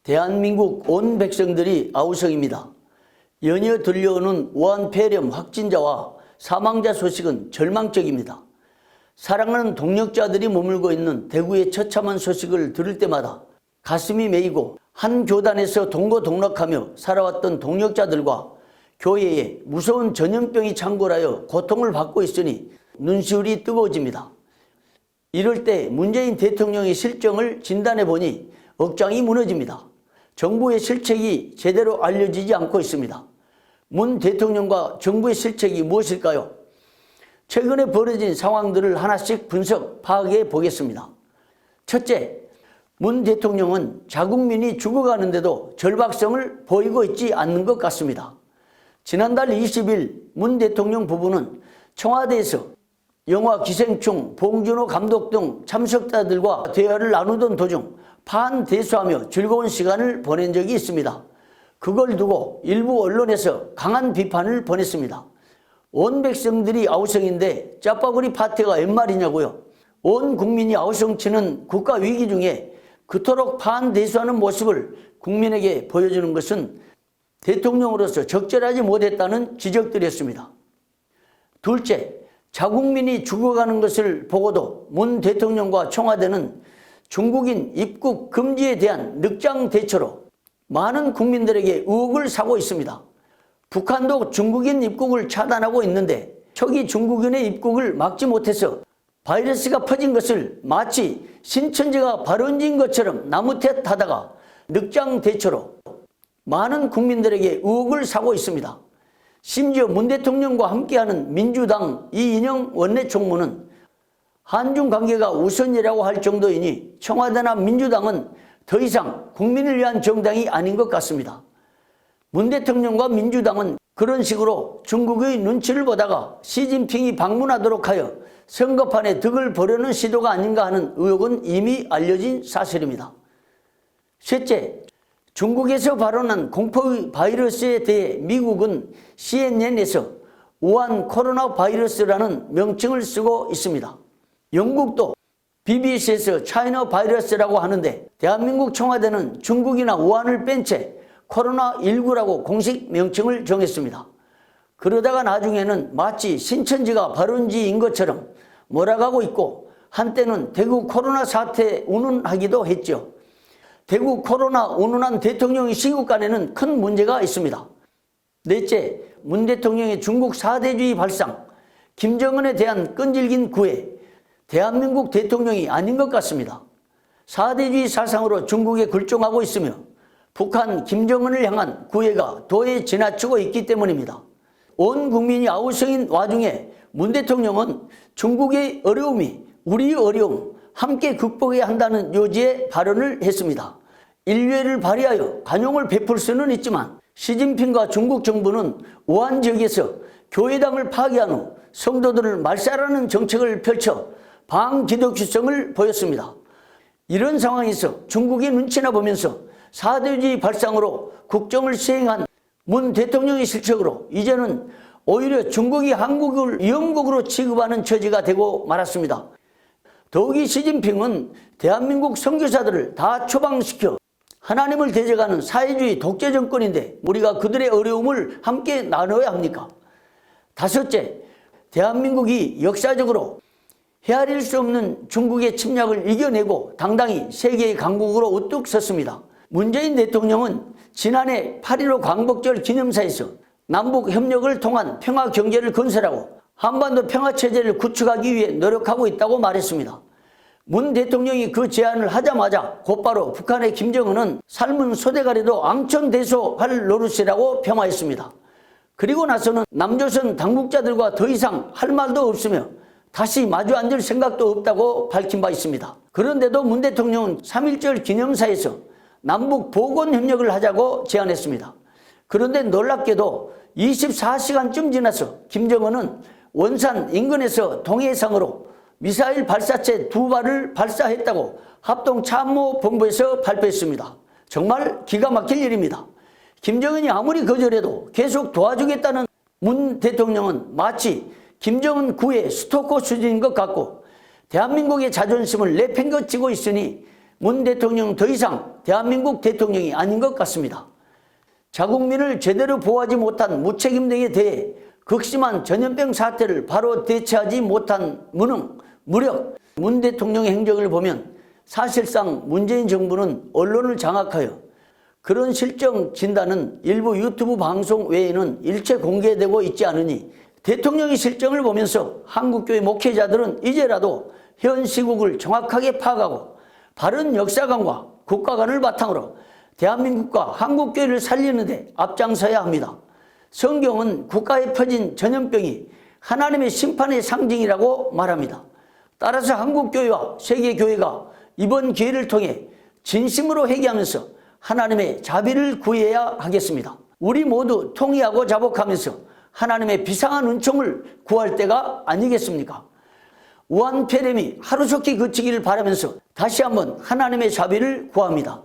대한민국 온 백성들이 아우성입니다. 연이어 들려오는 우한 폐렴 확진자와 사망자 소식은 절망적입니다. 사랑하는 동역자들이 머물고 있는 대구의 처참한 소식을 들을 때마다 가슴이 메이고 한 교단에서 동거동락하며 살아왔던 동역자들과 교회에 무서운 전염병이 창궐하여 고통을 받고 있으니 눈시울이 뜨거워집니다. 이럴 때 문재인 대통령의 실정을 진단해 보니 억장이 무너집니다. 정부의 실책이 제대로 알려지지 않고 있습니다. 문 대통령과 정부의 실책이 무엇일까요? 최근에 벌어진 상황들을 하나씩 분석, 파악해 보겠습니다. 첫째, 문 대통령은 자국민이 죽어가는데도 절박성을 보이고 있지 않는 것 같습니다. 지난달 20일 문 대통령 부부는 청와대에서 영화 기생충 봉준호 감독 등 참석자들과 대화를 나누던 도중 판대수하며 즐거운 시간을 보낸 적이 있습니다. 그걸 두고 일부 언론에서 강한 비판을 보냈습니다. 온 백성들이 아우성인데 짜파구리 파티가 웬 말이냐고요. 온 국민이 아우성치는 국가 위기 중에 그토록 판대수하는 모습을 국민에게 보여주는 것은 대통령으로서 적절하지 못했다는 지적들이었습니다. 둘째, 자국민이 죽어가는 것을 보고도 문 대통령과 청와대는 중국인 입국 금지에 대한 늑장 대처로 많은 국민들에게 의혹을 사고 있습니다. 북한도 중국인 입국을 차단하고 있는데 초기 중국인의 입국을 막지 못해서 바이러스가 퍼진 것을 마치 신천지가 발원지인 것처럼 나무텟하다가 늑장 대처로 많은 국민들에게 의혹을 사고 있습니다. 심지어 문 대통령과 함께하는 민주당 이인영 원내총무는 한중 관계가 우선이라고 할 정도이니 청와대나 민주당은 더 이상 국민을 위한 정당이 아닌 것 같습니다. 문 대통령과 민주당은 그런 식으로 중국의 눈치를 보다가 시진핑이 방문하도록 하여 선거판에 득을 보려는 시도가 아닌가 하는 의혹은 이미 알려진 사실입니다. 셋째, 중국에서 발원한 공포의 바이러스에 대해 미국은 CNN에서 우한 코로나 바이러스라는 명칭을 쓰고 있습니다. 영국도 BBC에서 차이나 바이러스라고 하는데 대한민국 청와대는 중국이나 우한을 뺀 채 코로나19라고 공식 명칭을 정했습니다. 그러다가 나중에는 마치 신천지가 발원지인 것처럼 몰아가고 있고 한때는 대구 코로나 사태 운운하기도 했죠. 대구 코로나 운운한 대통령의 시국간에는 큰 문제가 있습니다. 넷째, 문 대통령의 중국 사대주의 발상, 김정은에 대한 끈질긴 구애, 대한민국 대통령이 아닌 것 같습니다. 사대주의 사상으로 중국에 굴종하고 있으며 북한 김정은을 향한 구애가 도에 지나치고 있기 때문입니다. 온 국민이 아우성인 와중에 문 대통령은 중국의 어려움이 우리의 어려움 함께 극복해야 한다는 요지의 발언을 했습니다. 인류애를 발휘하여 관용을 베풀 수는 있지만 시진핑과 중국 정부는 우한 지역에서 교회당을 파괴한 후 성도들을 말살하는 정책을 펼쳐 반기독교성을 보였습니다. 이런 상황에서 중국이 눈치나 보면서 사대주의 발상으로 국정을 시행한 문 대통령의 실책으로 이제는 오히려 중국이 한국을 위험국으로 취급하는 처지가 되고 말았습니다. 더욱이 시진핑은 대한민국 선교사들을 다 처방시켜 하나님을 대적하는 사회주의 독재 정권인데 우리가 그들의 어려움을 함께 나눠야 합니까? 다섯째, 대한민국이 역사적으로 헤아릴 수 없는 중국의 침략을 이겨내고 당당히 세계의 강국으로 우뚝 섰습니다. 문재인 대통령은 지난해 8.15 광복절 기념사에서 남북 협력을 통한 평화 경제를 건설하고 한반도 평화체제를 구축하기 위해 노력하고 있다고 말했습니다. 문 대통령이 그 제안을 하자마자 곧바로 북한의 김정은은 삶은 소대가리도 앙천대소할 노릇이라고 평화했습니다. 그리고 나서는 남조선 당국자들과 더 이상 할 말도 없으며 다시 마주 앉을 생각도 없다고 밝힌 바 있습니다. 그런데도 문 대통령은 3.1절 기념사에서 남북 보건협력을 하자고 제안했습니다. 그런데 놀랍게도 24시간쯤 지나서 김정은은 원산 인근에서 동해상으로 미사일 발사체 2발을 발사했다고 합동참모본부에서 발표했습니다. 정말 기가 막힐 일입니다. 김정은이 아무리 거절해도 계속 도와주겠다는 문 대통령은 마치 김정은 구의 스토커 수준인 것 같고 대한민국의 자존심을 내팽개치고 있으니 문 대통령은 더 이상 대한민국 대통령이 아닌 것 같습니다. 자국민을 제대로 보호하지 못한 무책임 등에 대해 극심한 전염병 사태를 바로 대처하지 못한 무능, 무력, 문 대통령의 행적을 보면 사실상 문재인 정부는 언론을 장악하여 그런 실정 진단은 일부 유튜브 방송 외에는 일체 공개되고 있지 않으니 대통령의 실정을 보면서 한국교회 목회자들은 이제라도 현 시국을 정확하게 파악하고 바른 역사관과 국가관을 바탕으로 대한민국과 한국교회를 살리는 데 앞장서야 합니다. 성경은 국가에 퍼진 전염병이 하나님의 심판의 상징이라고 말합니다. 따라서 한국교회와 세계교회가 이번 기회를 통해 진심으로 회개하면서 하나님의 자비를 구해야 하겠습니다. 우리 모두 통의하고 자복하면서 하나님의 비상한 은총을 구할 때가 아니겠습니까? 우한 폐렴이 하루속히 그치기를 바라면서 다시 한번 하나님의 자비를 구합니다.